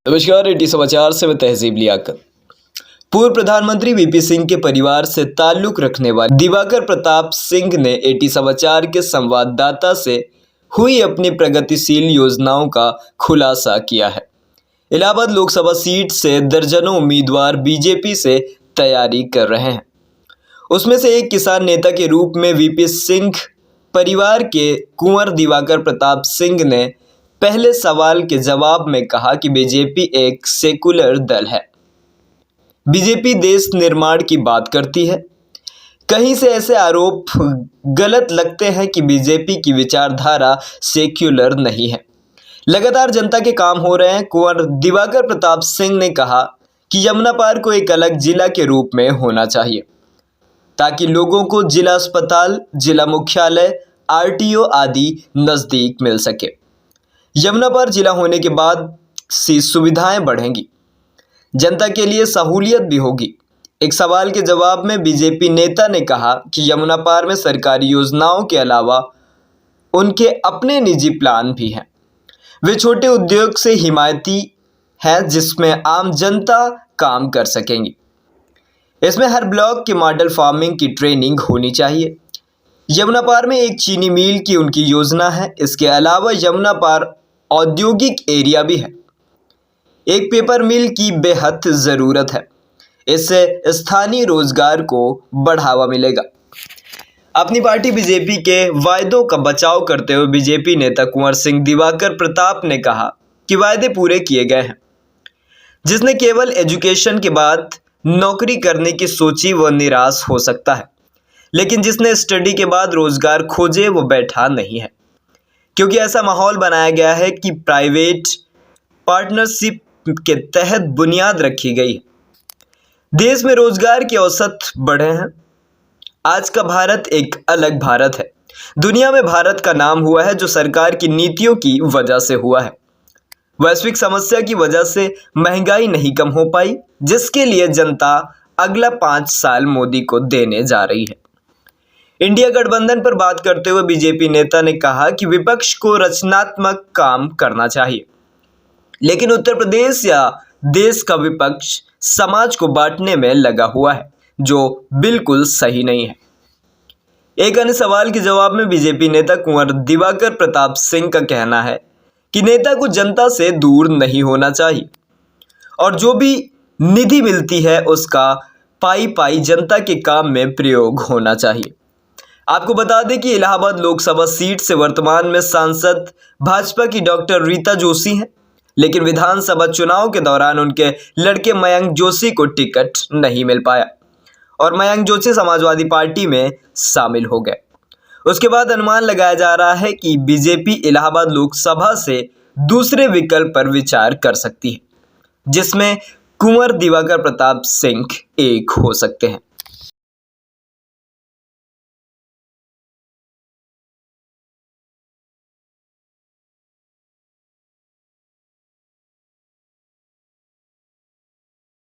नमस्कार, एटी समाचार से मैं तहजीब लियाकत। पूर्व प्रधानमंत्री वीपी सिंह के परिवार से ताल्लुक रखने वाले दिवाकर प्रताप सिंह ने एटी समाचार के संवाददाता से हुई अपनी प्रगतिशील योजनाओं का खुलासा किया है। इलाहाबाद लोकसभा सीट से दर्जनों उम्मीदवार बीजेपी से तैयारी कर रहे हैं। उसमें से एक किसान नेता के रूप में वीपी सिंह परिवार के कुंवर दिवाकर प्रताप सिंह ने पहले सवाल के जवाब में कहा कि बीजेपी एक सेकुलर दल है। बीजेपी देश निर्माण की बात करती है। कहीं से ऐसे आरोप गलत लगते हैं कि बीजेपी की विचारधारा सेक्युलर नहीं है। लगातार जनता के काम हो रहे हैं। कुंवर दिवाकर प्रताप सिंह ने कहा कि यमुना पार को एक अलग जिला के रूप में होना चाहिए ताकि लोगों को जिला अस्पताल, जिला मुख्यालय, आरटीओ आदि नज़दीक मिल सके। यमुना पार जिला होने के बाद सी सुविधाएं बढ़ेंगी, जनता के लिए सहूलियत भी होगी। एक सवाल के जवाब में बीजेपी नेता ने कहा कि यमुना पार में सरकारी योजनाओं के अलावा उनके अपने निजी प्लान भी हैं। वे छोटे उद्योग से हिमायती हैं जिसमें आम जनता काम कर सकेंगी। इसमें हर ब्लॉक के मॉडल फार्मिंग की ट्रेनिंग होनी चाहिए। यमुना पार में एक चीनी मिल की उनकी योजना है। इसके अलावा यमुना पार औद्योगिक एरिया भी है। एक पेपर मिल की बेहद ज़रूरत है। इससे स्थानीय रोजगार को बढ़ावा मिलेगा। अपनी पार्टी बीजेपी के वायदों का बचाव करते हुए बीजेपी नेता कुंवर सिंह दिवाकर प्रताप ने कहा कि वायदे पूरे किए गए हैं। जिसने केवल एजुकेशन के बाद नौकरी करने की सोची वह निराश हो सकता है, लेकिन जिसने स्टडी के बाद रोजगार खोजे वो बैठा नहीं है, क्योंकि ऐसा माहौल बनाया गया है कि प्राइवेट पार्टनरशिप के तहत बुनियाद रखी गई है। देश में रोजगार के औसत बढ़े हैं। आज का भारत एक अलग भारत है। दुनिया में भारत का नाम हुआ है जो सरकार की नीतियों की वजह से हुआ है। वैश्विक समस्या की वजह से महंगाई नहीं कम हो पाई, जिसके लिए जनता अगला 5 साल मोदी को देने जा रही है। इंडिया गठबंधन पर बात करते हुए बीजेपी नेता ने कहा कि विपक्ष को रचनात्मक काम करना चाहिए, लेकिन उत्तर प्रदेश या देश का विपक्ष समाज को बांटने में लगा हुआ है, जो बिल्कुल सही नहीं है। एक अन्य सवाल के जवाब में बीजेपी नेता कुंवर दिवाकर प्रताप सिंह का कहना है कि नेता को जनता से दूर नहीं होना चाहिए और जो भी निधि मिलती है उसका पाई पाई जनता के काम में प्रयोग होना चाहिए। आपको बता दें कि इलाहाबाद लोकसभा सीट से वर्तमान में सांसद भाजपा की डॉक्टर रीता जोशी हैं, लेकिन विधानसभा चुनाव के दौरान उनके लड़के मयंक जोशी को टिकट नहीं मिल पाया और मयंक जोशी समाजवादी पार्टी में शामिल हो गए। उसके बाद अनुमान लगाया जा रहा है कि बीजेपी इलाहाबाद लोकसभा से दूसरे विकल्प पर विचार कर सकती है, जिसमें कुंवर दिवाकर प्रताप सिंह एक हो सकते हैं।